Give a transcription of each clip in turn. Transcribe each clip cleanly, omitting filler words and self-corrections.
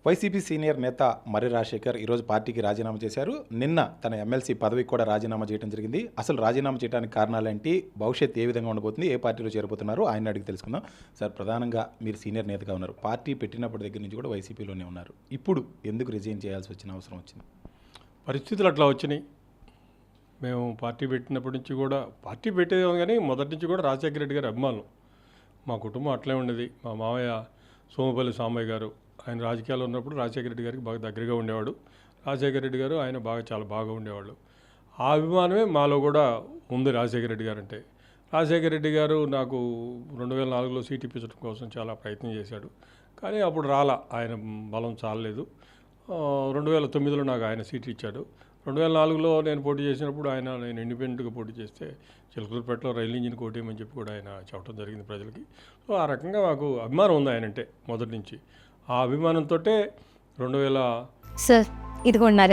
YCP senior నేత మర్రి రాజశేఖర్ ఈరోజు పార్టీకి రాజీనామా చేశారు. నిన్న తన ఎమ్మెల్సీ పదవికి కూడా రాజీనామా చేయడం జరిగింది. అసలు రాజీనామా చేయడానికి కారణాలేంటి, భవిష్యత్తు ఏ విధంగా ఉండబోతుంది, ఏ పార్టీలో చేరబోతున్నారు, ఆయన అడిగి తెలుసుకుందాం. సార్, ప్రధానంగా మీరు సీనియర్ నేతగా ఉన్నారు, పార్టీ పెట్టినప్పటి దగ్గర నుంచి కూడా వైసీపీలోనే ఉన్నారు. ఇప్పుడు ఎందుకు రిజైన్ చేయాల్సి వచ్చిన అవసరం వచ్చింది? పరిస్థితులు అట్లా వచ్చినాయి. మేము పార్టీ పెట్టినప్పటి నుంచి కూడా, పార్టీ పెట్టేదేమో కానీ మొదటి నుంచి కూడా రాజశేఖర రెడ్డి గారి అభిమానులు. మా కుటుంబం అట్లే ఉండేది. మా మామయ్య సోమపల్లి సాంబయ్య గారు, ఆయన రాజకీయాల్లో ఉన్నప్పుడు రాజశేఖర రెడ్డి గారికి బాగా దగ్గరగా ఉండేవాడు. రాజశేఖర రెడ్డి గారు ఆయన చాలా బాగా ఉండేవాళ్ళు. ఆ అభిమానమే మాలో కూడా ఉంది రాజశేఖర రెడ్డి గారు అంటే. రాజశేఖర రెడ్డి గారు నాకు 2004లో సీట్ ఇప్పించడం కోసం చాలా ప్రయత్నం చేశాడు, కానీ అప్పుడు ఆయన బలం చాలలేదు. 2009లో నాకు ఆయన సీట్ ఇచ్చాడు. 2004లో నేను పోటీ చేసినప్పుడు నేను ఇండిపెండెంట్గా పోటీ చేస్తే చిలకలూరుపేటలో రైలు ఇంజిన్ కోటేయమని చెప్పి కూడా ఆయన చెప్పడం జరిగింది ప్రజలకి. సో ఆ రకంగా మాకు అభిమానం ఉంది ఆయన అంటే మొదటి నుంచి. ఆ అభిమానంతో 2000 సార్, ఇదిగోండి నా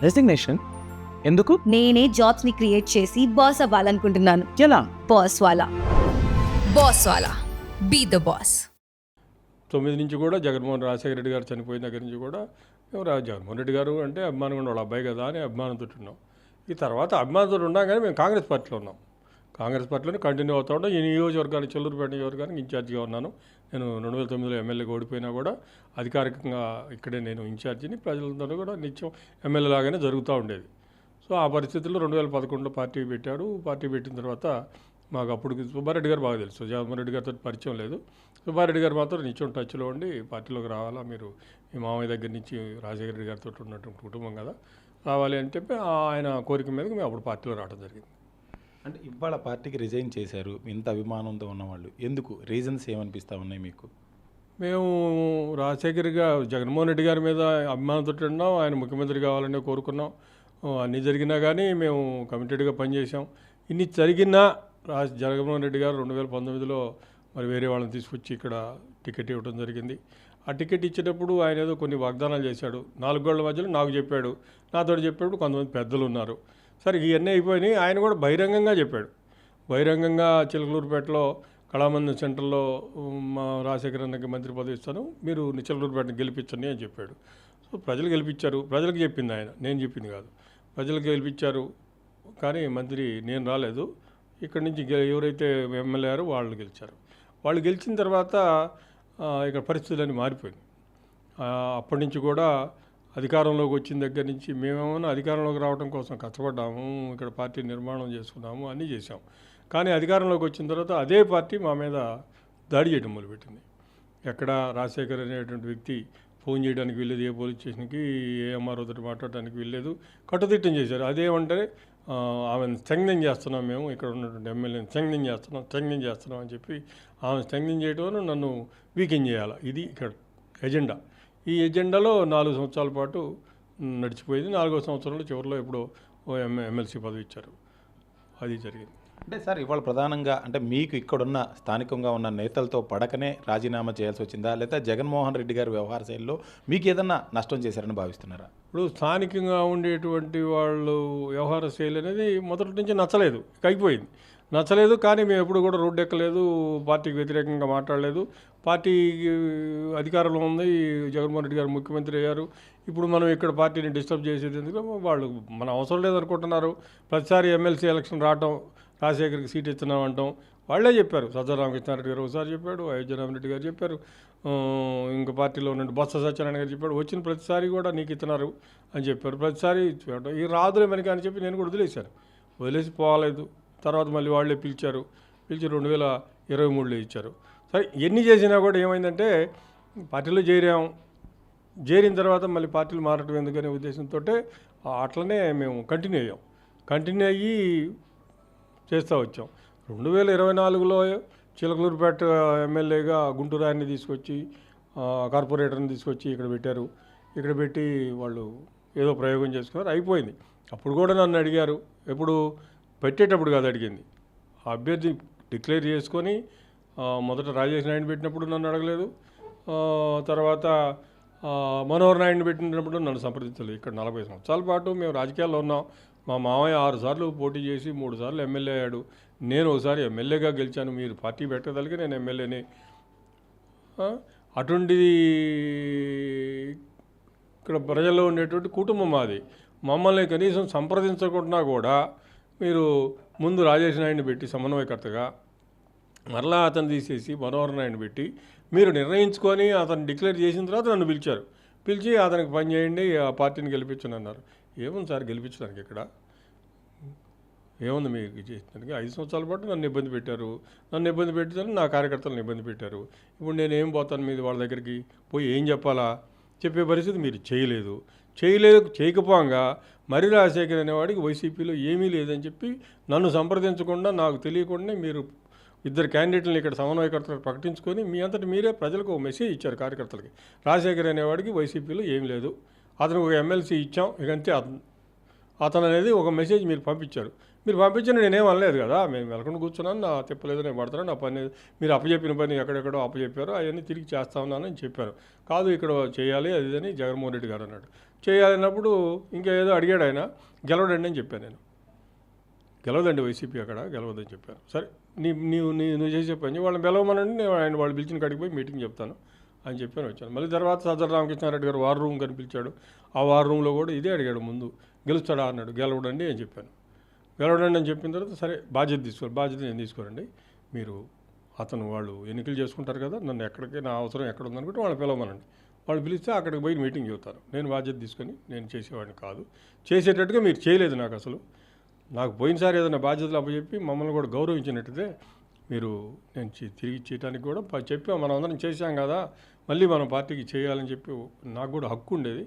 రెసిగ్నేషన్. ఎందుకు? నేనే జాబ్స్ ని క్రియేట్ చేసి బాస్ అవ్వాలనుకుంటున్నాను. ఎలా? బాస్ వాలా బీ ద బాస్. 9 నుంచి కూడా రాజశేఖర రెడ్డి గారు చనిపోయిన దగ్గర నుంచి కూడా మేము జగన్మోహన్ రెడ్డి గారు అంటే అభిమానం కూడా వాళ్ళ అబ్బాయి కదా అని అభిమానంతో ఉన్నాం. ఈ తర్వాత అభిమానంతో ఉన్నాం కానీ మేము కాంగ్రెస్ పార్టీలో ఉన్నాం. కాంగ్రెస్ పార్టీలోనే కంటిన్యూ అవుతూ ఉంటాం. ఈ నియోజకవర్గానికి, చెల్లూరుపేట నియోజకవర్గానికి ఇన్ఛార్జిగా ఉన్నాను. నేను 2009లో ఎమ్మెల్యేగా ఓడిపోయినా కూడా అధికారికంగా ఇక్కడే నేను ఇన్ఛార్జిని. ప్రజలందరూ కూడా నిత్యం ఎమ్మెల్యే లాగానే జరుగుతూ ఉండేది. సో ఆ పరిస్థితుల్లో 2011లో పార్టీ పెట్టాడు. పార్టీ పెట్టిన తర్వాత మాకు అప్పటికి సుబ్బారెడ్డి గారు బాగా తెలుసు, జగన్మోహన్ రెడ్డి గారితో పరిచయం లేదు. సుబ్బారెడ్డి గారు మాత్రం నిత్యం టచ్లో ఉండి పార్టీలోకి రావాలా, మీరు మీ మామయ్య దగ్గర నుంచి రాజశేఖర రెడ్డి గారితో ఉన్నటువంటి కుటుంబం కదా, రావాలి అని చెప్పి ఆయన కోరిక మీదకి మేము అప్పుడు పార్టీలో రావడం జరిగింది. అంటే ఇవాళ పార్టీకి రిజైన్ చేశారు, ఇంత అభిమానంతో ఉన్నవాళ్ళు, ఎందుకు? రీజన్స్ ఏమనిపిస్తూ ఉన్నాయి మీకు? మేము జగన్మోహన్ రెడ్డి గారి మీద అభిమానంతో ఉన్నాం. ఆయన ముఖ్యమంత్రి కావాలని కోరుకున్నాం. అన్నీ జరిగినా కానీ మేము కమిటెడ్గా పనిచేసాం. ఇన్ని జరిగినా జగన్మోహన్ రెడ్డి గారు 2019లో మరి వేరే వాళ్ళని తీసుకొచ్చి ఇక్కడ టికెట్ ఇవ్వడం జరిగింది. ఆ టికెట్ ఇచ్చేటప్పుడు ఆయన ఏదో కొన్ని వాగ్దానాలు చేశాడు. 4 గోళ్ల మధ్యలో నాకు చెప్పాడు, నాతో చెప్పేటప్పుడు కొంతమంది పెద్దలు ఉన్నారు. సరే, ఇవన్నీ అయిపోయినాయి. ఆయన కూడా బహిరంగంగా చెప్పాడు. బహిరంగంగా చిలకలూరుపేటలో కళామందిర్ సెంటర్లో మా రాజశేఖర అన్నకి మంత్రి పదవి ఇస్తాను, మీరు చిలకలూరుపేటను గెలిపించండి అని చెప్పాడు. సో ప్రజలు గెలిపించారు. ప్రజలకు చెప్పింది ఆయన, నేను చెప్పింది కాదు. ప్రజలకు గెలిపించారు, కానీ మంత్రి నేను రాలేదు. ఇక్కడి నుంచి ఎవరైతే ఎమ్మెల్యే అయ్యారో వాళ్ళు గెలిచారు. వాళ్ళు గెలిచిన తర్వాత ఇక్కడ పరిస్థితులన్నీ మారిపోయింది. అప్పటి నుంచి కూడా అధికారంలోకి వచ్చిన దగ్గర నుంచి మేమేమన్నా అధికారంలోకి రావడం కోసం కష్టపడ్డాము, ఇక్కడ పార్టీ నిర్మాణం చేసుకున్నాము, అన్నీ చేసాం. కానీ అధికారంలోకి వచ్చిన తర్వాత అదే పార్టీ మా మీద దాడి చేయడం మొదలుపెట్టింది. ఎక్కడ రాజశేఖర్ అనేటువంటి వ్యక్తి ఫోన్ చేయడానికి వెళ్ళేది, ఏ పోలీస్ స్టేషన్కి, ఏ ఎంఆర్ఓతో మాట్లాడడానికి వెళ్ళలేదు, కట్టుదిట్టం చేశారు. అదేమంటే ఆమెను స్ట్రెంగ్థెన్ చేస్తున్నాం, మేము ఇక్కడ ఉన్నటువంటి ఎమ్మెల్యేని స్ట్రెంగ్థెన్ చేస్తున్నాం అని చెప్పి ఆమెను స్ట్రెంగ్థెన్ చేయడం, నన్ను వీకెన్ చేయాలి, ఇది ఇక్కడ ఎజెండా. ఈ ఎజెండాలో 4 సంవత్సరాల పాటు నడిచిపోయింది. 4వ సంవత్సరంలో చివరిలో ఎప్పుడో ఎమ్మెల్సీ పదవి ఇచ్చారు. అది జరిగింది. అంటే సార్, ఇవాళ ప్రధానంగా అంటే మీకు ఇక్కడున్న స్థానికంగా ఉన్న నేతలతో పడకనే రాజీనామా చేయాల్సి వచ్చిందా, లేదా జగన్మోహన్ రెడ్డి గారి వ్యవహార శైలిలో మీకు ఏదన్నా నష్టం చేశారని భావిస్తున్నారా? ఇప్పుడు స్థానికంగా ఉండేటువంటి వాళ్ళు వ్యవహార శైలి అనేది మొదటి నుంచి నచ్చలేదు, అయిపోయింది. నచ్చలేదు, కానీ మేము ఎప్పుడు కూడా రోడ్డు ఎక్కలేదు, పార్టీకి వ్యతిరేకంగా మాట్లాడలేదు. పార్టీ అధికారంలో ఉంది, జగన్మోహన్ రెడ్డి గారు ముఖ్యమంత్రి అయ్యారు. ఇప్పుడు మనం ఇక్కడ పార్టీని డిస్టర్బ్ చేసేది ఎందుకు, వాళ్ళు మన అవసరం లేదనుకుంటున్నారు. ప్రతిసారి ఎమ్మెల్సీ ఎలక్షన్ రావటం, రాజశేఖర్కి సీట్ ఇస్తున్నాం అంటాం. వాళ్ళే చెప్పారు. సజ్జల రామకృష్ణారెడ్డి గారు ఒకసారి చెప్పాడు, అయోధ్య రామరెడ్డి గారు చెప్పారు, ఇంకా పార్టీలో ఉన్న బొత్స సత్యనారాయణ గారు చెప్పాడు. వచ్చిన ప్రతిసారి కూడా నీకు ఇస్తున్నారు అని చెప్పారు. ప్రతిసారి ఈ రాదులే మనకి అని చెప్పి నేను కూడా వదిలేసి పోలేదు. తర్వాత మళ్ళీ వాళ్ళే పిలిచి 2023లో ఇచ్చారు. సరే, ఎన్ని చేసినా కూడా ఏమైందంటే పార్టీలో చేరిన తర్వాత మళ్ళీ పార్టీలు మారటం ఎందుకనే ఉద్దేశంతో అట్లనే మేము కంటిన్యూ అయ్యి చేస్తూ వచ్చాం. 2024లో చిలకలూరుపేట ఎమ్మెల్యేగా గుంటూరు ఆయన్ని తీసుకొచ్చి, కార్పొరేటర్ని తీసుకొచ్చి ఇక్కడ పెట్టారు. ఇక్కడ పెట్టి వాళ్ళు ఏదో ప్రయోగం చేసుకున్నారు, అయిపోయింది. అప్పుడు కూడా నన్ను అడిగారు, ఎప్పుడు పెట్టేటప్పుడు కాదు అడిగింది, అభ్యర్థి డిక్లేర్ చేసుకొని మొదట రాజేష్ నాయుడు పెట్టినప్పుడు నన్ను అడగలేదు, తర్వాత మనోహర్ నాయుడిని పెట్టినప్పుడు నన్ను సంప్రదించలేదు. ఇక్కడ 40 సంవత్సరాల పాటు మేము రాజకీయాల్లో ఉన్నాం. మా మామయ్య 6 సార్లు పోటీ చేసి 3 సార్లు ఎమ్మెల్యే అయ్యాడు. నేను ఒకసారి ఎమ్మెల్యేగా గెలిచాను. మీరు పార్టీ పెట్టగలిగి నేను ఎమ్మెల్యేని. అటువంటిది ఇక్కడ ప్రజల్లో ఉండేటువంటి కుటుంబం మాది. మమ్మల్ని కనీసం సంప్రదించకుండా కూడా మీరు ముందు రాజేష్ నాయుడిని పెట్టి సమన్వయకర్తగా, మరలా అతను తీసేసి మనోహర్ నాయుడిని పెట్టి మీరు నిర్ణయించుకొని అతను డిక్లేర్ చేసిన తర్వాత నన్ను పిలిచారు. పిలిచి అతనికి పని చేయండి, ఆ పార్టీని గెలిపించండి అన్నారు. ఏముంది సార్ గెలిపించడానికి? ఇక్కడ ఏముంది మీకు చేసినానికి? 5 సంవత్సరాల పాటు నన్ను ఇబ్బంది పెట్టారు. నన్ను ఇబ్బంది పెట్టారు, నా కార్యకర్తలను ఇబ్బంది పెట్టారు. ఇప్పుడు నేను ఏం పోతాను మీద వాళ్ళ దగ్గరికి పోయి ఏం చెప్పాలా? చెప్పే పరిస్థితి మీరు చేయకపోగా మర్రి రాజశేఖర్ అనేవాడికి వైసీపీలో ఏమీ లేదని చెప్పి నన్ను సంప్రదించకుండా, నాకు తెలియకుండా మీరు 2 క్యాండిడేట్లను ఇక్కడ సమన్వయకర్తలకు ప్రకటించుకొని మీ అంతటి మీరే ప్రజలకు ఒక మెసేజ్ ఇచ్చారు కార్యకర్తలకి. రాజశేఖర్ అనేవాడికి వైసీపీలో ఏం లేదు, అతనికి ఒక ఎమ్మెల్సీ ఇచ్చాం, ఇకంతే అతను అనేది ఒక మెసేజ్ మీరు పంపించారు. మీరు పంపించండి, నేనేం అనలేదు కదా. మేము వెళ్ళకుండా కూర్చున్నాను, నా తిప్పలేదు, నేను పడతాను, నా పని మీరు అప్పచెప్పిన పని ఎక్కడెక్కడో అప్పచెప్పారు, అవన్నీ తిరిగి చేస్తా ఉన్నానని చెప్పారు. కాదు ఇక్కడ చేయాలి అది అని జగన్మోహన్ రెడ్డి గారు అన్నాడు. చేయాలన్నప్పుడు ఇంకా ఏదో అడిగాడు ఆయన. గెలవడండి అని చెప్పాను నేను. గెలవదండి వైసీపీ అక్కడ గెలవదని చెప్పాను. సరే నువ్వు చేసే పని వాళ్ళని గెలవమనండి, నేను ఆయన వాళ్ళు పిలిచిన కాడికి పోయి మీటింగ్ చెప్తాను అని చెప్పాను, వచ్చాను. మళ్ళీ తర్వాత సజ్జల రామకృష్ణారెడ్డి గారు వార్ రూమ్ కనిపించాడు. ఆ వార్ రూమ్లో కూడా ఇదే అడిగాడు. ముందు గెలుస్తాడా అన్నాడు. గెలవడండి అని చెప్పాను. గెలవడండి అని చెప్పిన తర్వాత సరే బాధ్యత నేను తీసుకోరండి, మీరు అతను వాళ్ళు ఎన్నికలు చేసుకుంటారు కదా, నన్ను ఎక్కడికి నా అవసరం ఎక్కడ ఉందనుకుంటే వాళ్ళు పిలవమనండి. వాళ్ళు పిలిస్తే అక్కడికి పోయి మీటింగ్ చెబుతాను. నేను బాధ్యత తీసుకొని నేను చేసేవాడిని కాదు, చేసేటట్టుగా మీరు చేయలేదు. నాకు పోయినసారి ఏదైనా బాధ్యతలు అప్పచెప్పి మమ్మల్ని కూడా గౌరవించినట్టుదే మీరు నేను తిరిగి చేయడానికి కూడా చెప్పాం. మనం అందరం చేశాం కదా, మళ్ళీ మనం పార్టీకి చేయాలని చెప్పి నాకు కూడా హక్కు ఉండేది.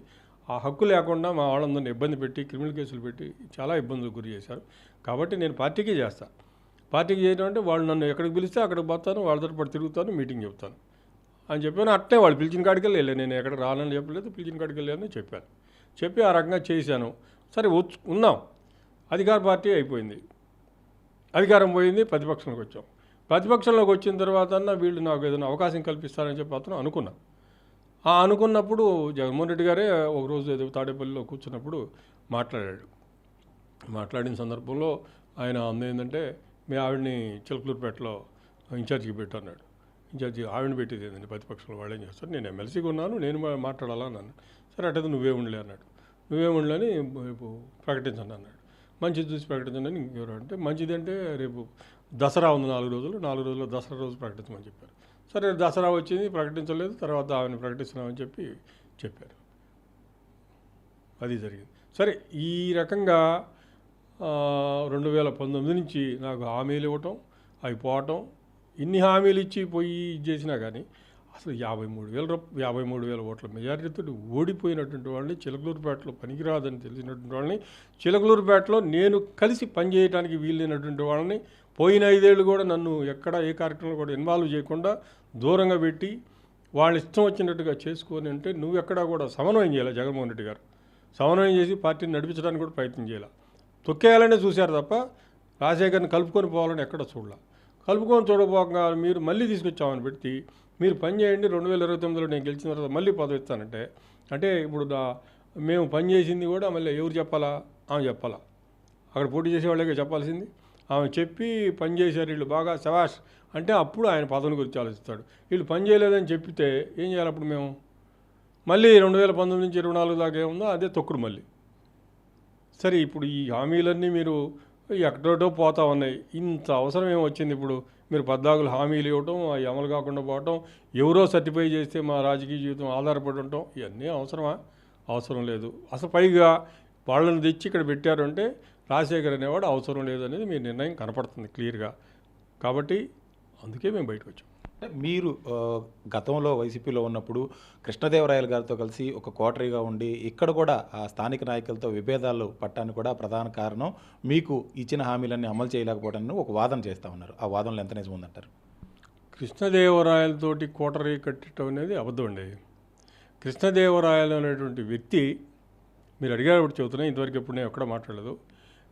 ఆ హక్కు లేకుండా మా వాళ్ళందరినీ ఇబ్బంది పెట్టి క్రిమినల్ కేసులు పెట్టి చాలా ఇబ్బందులకు గురి చేశారు. కాబట్టి నేను పార్టీకి చేస్తాను. పార్టీకి చేయడం అంటే వాళ్ళు నన్ను ఎక్కడికి పిలిస్తే అక్కడికి పోతాను, వాళ్ళతో పాటు తిరుగుతాను, మీటింగ్ చెప్తాను అని చెప్పాను. అట్టే వాళ్ళు పిలిచిన కాడికి వెళ్ళి నేను ఎక్కడ రానని చెప్పలేదు, పిలిచిన కాడికి వెళ్ళాను చెప్పాను. చెప్పి ఆ రకంగా చేశాను. సరే ఉన్నాం, అధికార పార్టీ అయిపోయింది, అధికారం పోయింది, ప్రతిపక్షంలోకి వచ్చాం. ప్రతిపక్షంలోకి వచ్చిన తర్వాత వీళ్ళు నాకు ఏదైనా అవకాశం కల్పిస్తారని చెప్పి అతను అనుకున్నప్పుడు జగన్మోహన్ రెడ్డి గారే ఒకరోజు ఏదో తాడేపల్లిలో కూర్చున్నప్పుడు మాట్లాడిన సందర్భంలో ఆయన ఏంటంటే మీ ఆవిడని చిలకలూరుపేటలో ఇన్ఛార్జికి పెట్టన్నాడు. ఇన్ఛార్జి ఆవిడని పెట్టేది ఏంటంటే ప్రతిపక్షంలో వాళ్ళు ఏం చేస్తారు, నేను ఎమ్మెల్సీగా ఉన్నాను, నేను మాట్లాడాలా అన్నాను. సరే అట్టయితే నువ్వే ఉండలే అన్నాడు. నువ్వే ఉండలేని రేపు ప్రకటించండి అన్నాడు. మంచిది చూసి ప్రకటించండి అని ఇంకెవరు అంటే మంచిది అంటే రేపు దసరా ఉంది 4 రోజుల్లో దసరా రోజు ప్రకటించమని చెప్పారు. సరే దసరా వచ్చింది, ప్రకటించలేదు. తర్వాత ఆమెను ప్రకటిస్తున్నామని చెప్పారు. అది జరిగింది. సరే ఈ రకంగా 2019 నుంచి నాకు హామీలు ఇవ్వటం, అవి పోవటం, ఇన్ని హామీలు ఇచ్చి పోయి చేసినా కానీ అసలు 53,000 ఓట్ల మెజారిటీతో ఓడిపోయినటువంటి వాళ్ళని, చిలకలూరుపేటలో పనికిరాదని తెలిసినటువంటి వాళ్ళని, చిలకలూరుపేటలో నేను కలిసి పనిచేయడానికి వీలైనటువంటి వాళ్ళని పోయిన 5 ఏళ్ళు కూడా నన్ను ఎక్కడ ఏ కార్యక్రమంలో కూడా ఇన్వాల్వ్ చేయకుండా దూరంగా పెట్టి వాళ్ళ ఇష్టం వచ్చినట్టుగా చేసుకొని అంటే నువ్వు ఎక్కడా కూడా సమన్వయం చేయాలి. జగన్మోహన్ రెడ్డి గారు సమన్వయం చేసి పార్టీని నడిపించడానికి కూడా ప్రయత్నం చేయాలి. తొక్కేయాలనే చూశారు తప్ప రాజశేఖర్ని కలుపుకొని పోవాలని ఎక్కడ కలుపుకొని చూడబోగా మీరు మళ్ళీ తీసుకొచ్చామని పెట్టి మీరు పని చేయండి, 2029లో నేను గెలిచిన తర్వాత మళ్ళీ పదవి ఇస్తానంటే అంటే ఇప్పుడు మేము పని చేసింది కూడా మళ్ళీ ఎవరు చెప్పాలా? ఆమె చెప్పాలా? అక్కడ పోటీ చేసే వాళ్ళకే చెప్పాల్సింది. ఆమె చెప్పి పని చేశారు వీళ్ళు బాగా శవాష్ అంటే అప్పుడు ఆయన పదవిని గురించి ఆలోచిస్తాడు. వీళ్ళు పని చేయలేదని చెప్పితే ఏం చేయాలి? అప్పుడు మేము మళ్ళీ 2019 నుంచి 24 దాకా ఏముందో అదే తొక్కుడు మళ్ళీ. సరే ఇప్పుడు ఈ హామీలన్నీ మీరు ఎక్కడో పోతా ఉన్నాయి. ఇంత అవసరం ఏమొచ్చింది? ఇప్పుడు మీరు 14 హామీలు ఇవ్వటం, అవి అమలు కాకుండా పోవటం, ఎవరో సర్టిఫై చేస్తే మా రాజకీయ జీవితం ఆధారపడి ఉండటం, ఇవన్నీ అవసరమా? అవసరం లేదు. అసలు పైగా వాళ్ళని తెచ్చి ఇక్కడ పెట్టారు అంటే రాజశేఖర్ అనేవాడు అవసరం లేదనేది మీ నిర్ణయం కనపడుతుంది క్లియర్గా. కాబట్టి అందుకే మేము బయటకు వచ్చాం. మీరు గతంలో వైసీపీలో ఉన్నప్పుడు కృష్ణదేవరాయలు గారితో కలిసి ఒక కోటరీగా ఉండి ఇక్కడ కూడా ఆ స్థానిక నాయకులతో విభేదాలు పట్టానికి కూడా ప్రధాన కారణం మీకు ఇచ్చిన హామీలన్నీ అమలు చేయలేకపోవడానికి ఒక వాదన చేస్తూ ఉన్నారు. ఆ వాదనలో ఎంత నిజం ఉందంటారు? కృష్ణదేవరాయలతోటి కోటరీ కట్టడం అనేది అబద్ధం అండి. కృష్ణదేవరాయలు అనేటువంటి వ్యక్తి మీరు అడిగారు చెబుతున్నా, ఇంతవరకు ఎప్పుడు నేను ఎక్కడ మాట్లాడలేదు.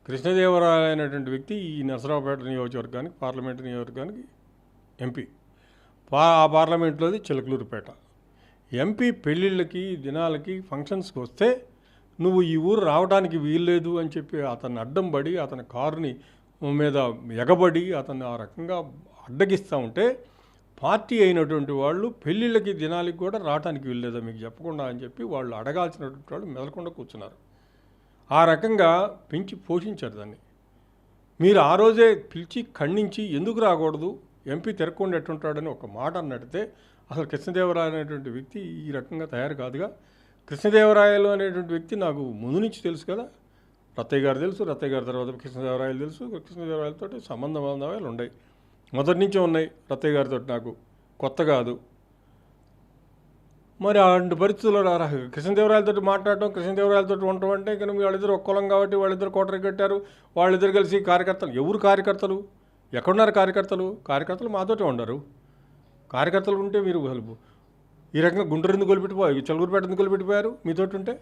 కృష్ణదేవరాయలు అనేటువంటి వ్యక్తి ఈ నరసరావుపేట నియోజకవర్గానికి, పార్లమెంటు నియోజకవర్గానికి ఎంపీ. ఆ పార్లమెంట్లోది చిలకలూరుపేట. ఎంపీ పెళ్ళిళ్ళకి, దినాలకి, ఫంక్షన్స్కి వస్తే నువ్వు ఈ ఊరు రావడానికి వీల్లేదు అని చెప్పి అతన్ని అడ్డం పడి, అతని కారుని మీద ఎగబడి అతన్ని ఆ రకంగా అడ్డగిస్తూ ఉంటే పార్టీ అయినటువంటి వాళ్ళు పెళ్ళిళ్ళకి దినాలకి కూడా రావడానికి వీల్లేదా మీకు చెప్పకుండా అని చెప్పి వాళ్ళు అడగాల్సినటువంటి వాళ్ళు మెదలకుండా కూర్చున్నారు. ఆ రకంగా పెంచి పోషించారు దాన్ని. మీరు ఆ రోజే పిలిచి ఖండించి ఎందుకు రాకూడదు, ఎంపీ తిరగకుండా ఎట్టుంటాడని ఒక మాట అన్నట్టే అసలు కృష్ణదేవరాయలు అనేటువంటి వ్యక్తి ఈ రకంగా తయారు కాదుగా. కృష్ణదేవరాయలు అనేటువంటి వ్యక్తి నాకు ముందు నుంచి తెలుసు కదా. రత్తయ్య గారు తెలుసు, రత్తయ్య గారి తర్వాత కృష్ణదేవరాయలు తెలుసు. కృష్ణదేవరాయలతో సంబంధాలు ఉన్నాయి, మొదటి నుంచే ఉన్నాయి. రత్తయ్య గారితో నాకు కొత్త కాదు. మరి అలాంటి పరిస్థితుల్లో కృష్ణదేవరాయలతో మాట్లాడటం, కృష్ణదేవరాయలతో ఉండటం అంటే ఇక వాళ్ళిద్దరు ఒక్క కులం కాబట్టి వాళ్ళిద్దరు కోటరీ కట్టారు, వాళ్ళిద్దరు కలిసి కార్యకర్తలు. ఎవరు కార్యకర్తలు? ఎక్కడున్నారు కార్యకర్తలు? కార్యకర్తలు మాతోటే ఉండరు. కార్యకర్తలు ఉంటే మీరు ఈ రకంగా గుంటూరు ఎందుకు కొలిపెట్టిపోయారు, చలుగురుపేట ఎందుకు కొలిపెట్టిపోయారు మీతోటి ఉంటే?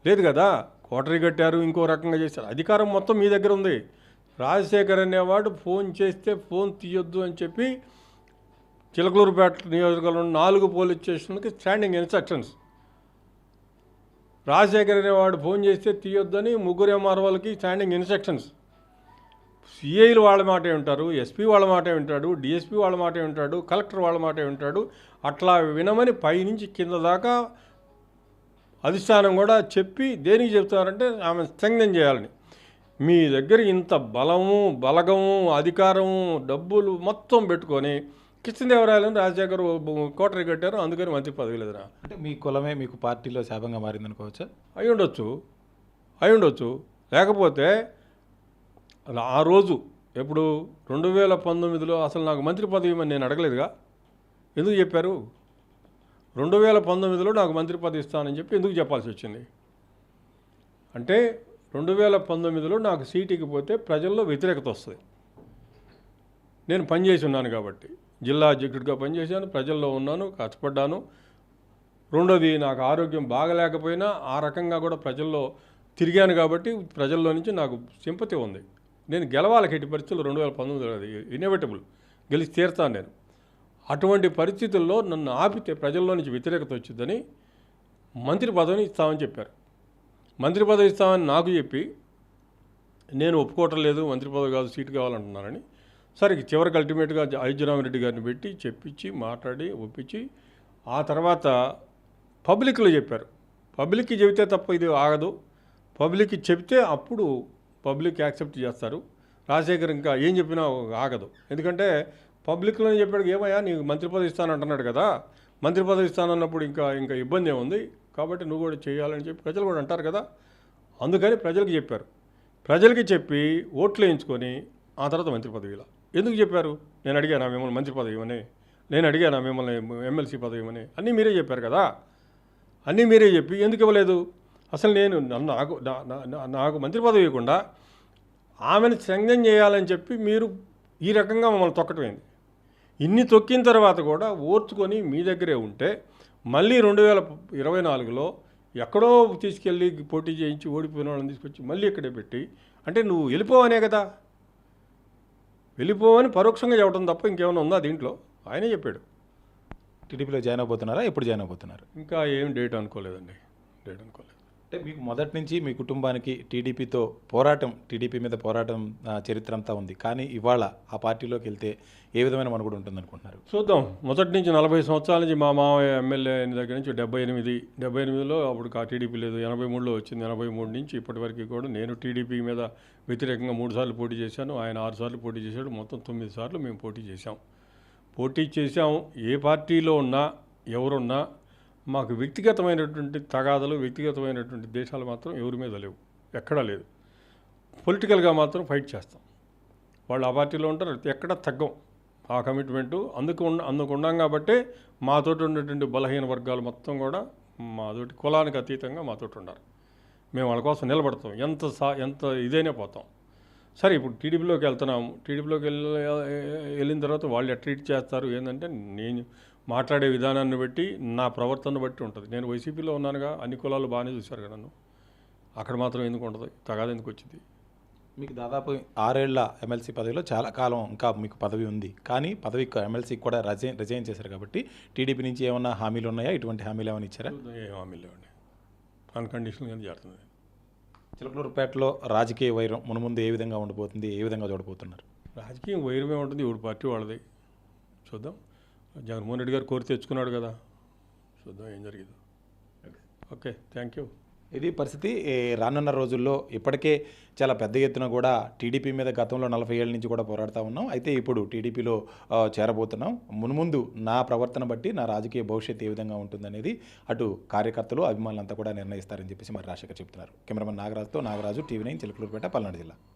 లేదు కదా. కోటరీ కట్టారు, ఇంకో రకంగా చేశారు. అధికారం మొత్తం మీ దగ్గర ఉంది. రాజశేఖర్ అనేవాడు ఫోన్ చేస్తే ఫోన్ తీయొద్దు అని చెప్పి చిలకలూరుపేట నియోజకవర్గంలో 4 పోలీస్ స్టేషన్లకి స్టాండింగ్ ఇన్స్ట్రక్షన్స్. రాజశేఖర్ అనేవాడు ఫోన్ చేస్తే తీయొద్దని 3 ఎంఆర్ఓలకి స్టాండింగ్ ఇన్స్ట్రక్షన్స్. సిఐలు వాళ్ళ మాటే ఉంటారు, ఎస్పీ వాళ్ళ మాటే ఉంటాడు, డిఎస్పీ వాళ్ళ మాటే ఉంటాడు, కలెక్టర్ వాళ్ళ మాటే ఉంటాడు. అట్లా వినమని పైనుంచి కింద దాకా అధిష్టానం కూడా చెప్పి దేనికి చెప్తారంటే ఆమె సంజ్ఞం చేయాలని. మీ దగ్గర ఇంత బలము, బలగము, అధికారము, డబ్బులు మొత్తం పెట్టుకొని కృష్ణదేవరాయలను రాజశేఖర్ కోటరీ కట్టారు, అందుకని మంత్రి పదవి లేదురా. అంటే మీ కులమే మీకు పార్టీలో శాపంగా మారిందనుకోవచ్చా? అయి ఉండొచ్చు. లేకపోతే ఆ రోజు ఎప్పుడు 2019లో అసలు నాకు మంత్రి పదవి ఇవ్వమని నేను అడగలేదుగా. ఎందుకు చెప్పారు? 2019లో నాకు మంత్రి పదవి ఇస్తానని చెప్పి ఎందుకు చెప్పాల్సి వచ్చింది అంటే 2019లో నాకు సీటుకి పోతే ప్రజల్లో వ్యతిరేకత వస్తుంది. నేను పనిచేసి ఉన్నాను కాబట్టి, జిల్లా అధ్యక్షుడిగా పనిచేశాను, ప్రజల్లో ఉన్నాను, కష్టపడ్డాను. రెండోది, నాకు ఆరోగ్యం బాగలేకపోయినా ఆ రకంగా కూడా ప్రజల్లో తిరిగాను కాబట్టి ప్రజల్లో నుంచి నాకు సింపతి ఉంది. నేను గెలవాలి ఎట్టి పరిస్థితుల్లో 2019 అది ఇన్ఎవిటబుల్, గెలిచి తీరుతాను నేను. అటువంటి పరిస్థితుల్లో నన్ను ఆపితే ప్రజల్లో నుంచి వ్యతిరేకత వచ్చిందని మంత్రి పదవిని ఇస్తామని చెప్పారు. మంత్రి పదవి ఇస్తామని నాకు చెప్పి నేను ఒప్పుకోవటం లేదు, మంత్రి పదవి కాదు సీటు కావాలంటున్నానని. సరే, చివరికి అల్టిమేట్గా అయోధ్యరామరెడ్డి గారిని పెట్టి చెప్పించి మాట్లాడి ఒప్పించి ఆ తర్వాత పబ్లిక్లో చెప్పారు. పబ్లిక్కి చెబితే తప్ప ఇది ఆగదు, పబ్లిక్కి చెప్తే అప్పుడు పబ్లిక్ యాక్సెప్ట్ చేస్తారు. రాజశేఖర్ ఇంకా ఏం చెప్పినా ఆగదు. ఎందుకంటే పబ్లిక్లోనే చెప్పాడు, ఏమయ్యా నీకు మంత్రి పదవి ఇస్తానంటున్నాడు కదా, మంత్రి పదవి ఇస్తానన్నప్పుడు ఇంకా ఇబ్బంది ఏముంది, కాబట్టి నువ్వు కూడా చేయాలని చెప్పి ప్రజలు కూడా అంటారు కదా. అందుకని ప్రజలకు చెప్పారు. ప్రజలకి చెప్పి ఓట్లు వేయించుకొని ఆ తర్వాత మంత్రి పదవిలా ఎందుకు చెప్పారు? నేను అడిగానా మిమ్మల్ని మంత్రి పదవి ఇవ్వని? నేను అడిగానా మిమ్మల్ని ఎమ్మెల్సీ పదవి ఇవ్వని? అన్నీ మీరే చెప్పారు కదా. అన్నీ మీరే చెప్పి ఎందుకు ఇవ్వలేదు? అసలు నేను నాకు మంత్రి పదవి ఇవ్వకుండా ఆమెను సంజ్ఞం చేయాలని చెప్పి మీరు ఈ రకంగా మమ్మల్ని తొక్కటమైంది. ఇన్ని తొక్కిన తర్వాత కూడా ఓర్చుకొని మీ దగ్గరే ఉంటే మళ్ళీ 2024లో ఎక్కడో తీసుకెళ్ళి పోటీ చేయించి ఓడిపోయిన వాళ్ళని తీసుకొచ్చి మళ్ళీ ఇక్కడే పెట్టి, అంటే నువ్వు వెళ్ళిపోవనే కదా, వెళ్ళిపోవని పరోక్షంగా చెప్పడం తప్ప ఇంకేమైనా ఉందా దీంట్లో? ఆయనే చెప్పాడు. టీడీపీలో జాయిన్ అయిపోతున్నారా? ఎప్పుడు జాయిన్ అయిపోతున్నారు? ఇంకా ఏం డేట్ అనుకోలేదండి. అంటే మీకు మొదటి నుంచి మీ కుటుంబానికి టీడీపీతో పోరాటం, టీడీపీ మీద పోరాటం చరిత్ర అంతా ఉంది. కానీ ఇవాళ ఆ పార్టీలోకి వెళ్తే ఏ విధమైన మనుగడ ఉంటుంది అనుకుంటున్నారు? చూద్దాం. మొదటి నుంచి 40 సంవత్సరాల నుంచి మా మామయ్య ఎమ్మెల్యే దగ్గర నుంచి 78లో అప్పుడు టీడీపీ లేదు, 83లో వచ్చింది. 83 నుంచి ఇప్పటి వరకు కూడా నేను టీడీపీ మీద వ్యతిరేకంగా 3 సార్లు పోటీ చేశాను, ఆయన 6 సార్లు పోటీ చేశాడు. మొత్తం 9 సార్లు మేము పోటీ చేశాం. ఏ పార్టీలో ఉన్నా ఎవరున్నా మాకు వ్యక్తిగతమైనటువంటి తగాదలు, వ్యక్తిగతమైనటువంటి దేశాలు మాత్రం ఎవరి మీద లేవు, ఎక్కడా లేదు. పొలిటికల్గా మాత్రం ఫైట్ చేస్తాం. వాళ్ళు ఆ పార్టీలో ఉంటారు, ఎక్కడ తగ్గం ఆ కమిట్మెంటు. అందుకు ఉన్నాం కాబట్టి మాతోటి ఉన్నటువంటి బలహీన వర్గాలు మొత్తం కూడా మాతోటి కులానికి అతీతంగా మాతోటి ఉన్నారు. మేము వాళ్ళ కోసం నిలబడతాం, ఎంత ఇదైనా పోతాం. సరే, ఇప్పుడు టీడీపీలోకి వెళ్తున్నాము. టీడీపీలోకి వెళ్ళిన తర్వాత వాళ్ళు ట్రీట్ చేస్తారు ఏంటంటే, నేను మాట్లాడే విధానాన్ని బట్టి, నా ప్రవర్తన బట్టి ఉంటుంది. నేను వైసీపీలో ఉన్నానుగా, అన్ని కులాలు బాగానే చూశారు కదా నన్ను. అక్కడ మాత్రం ఎందుకు ఉంటుంది? తగాద ఎందుకు వచ్చింది? మీకు దాదాపు 6 ఏళ్ల ఎమ్మెల్సీ పదవిలో చాలా కాలం ఇంకా మీకు పదవి ఉంది. కానీ పదవి ఎమ్మెల్సీకి కూడా రిజైన్ చేశారు కాబట్టి టీడీపీ నుంచి ఏమన్నా హామీలు ఉన్నాయా? ఇటువంటి హామీలు ఏమైనా ఇచ్చారా? ఏ హామీలు లేవండి. అన్కండిషనల్గా జరుగుతుంది. చిలకలూరుపేటలో రాజకీయ వైరం మునుముందు ఏ విధంగా ఉండబోతుంది? ఏ విధంగా చూడబోతున్నారు? రాజకీయం వైరమే ఉంటుంది. ఇప్పుడు పార్టీ వాళ్ళది, చూద్దాం. జగన్మోహన్ రెడ్డి గారు కోరి తెచ్చుకున్నాడు కదా, చూద్దాం ఏం జరిగింది. Okay, thank you. ఇది పరిస్థితి. రానున్న రోజుల్లో ఇప్పటికే చాలా పెద్ద ఎత్తున కూడా టీడీపీ మీద గతంలో 40 ఏళ్ళ నుంచి కూడా పోరాడుతూ ఉన్నాం. అయితే ఇప్పుడు టీడీపీలో చేరబోతున్నాం. మున్ముందు నా ప్రవర్తన బట్టి నా రాజకీయ భవిష్యత్తు ఏ విధంగా ఉంటుందనేది అటు కార్యకర్తలు అభిమానులంతా కూడా నిర్ణయిస్తారని చెప్పేసి మరి రాజశేఖర్ చెప్తున్నారు. కెమెరామెన్ నాగరాజుతో నాగరాజు, టీవీ 9, చిలకలూరుపేట, పల్నాడు జిల్లా.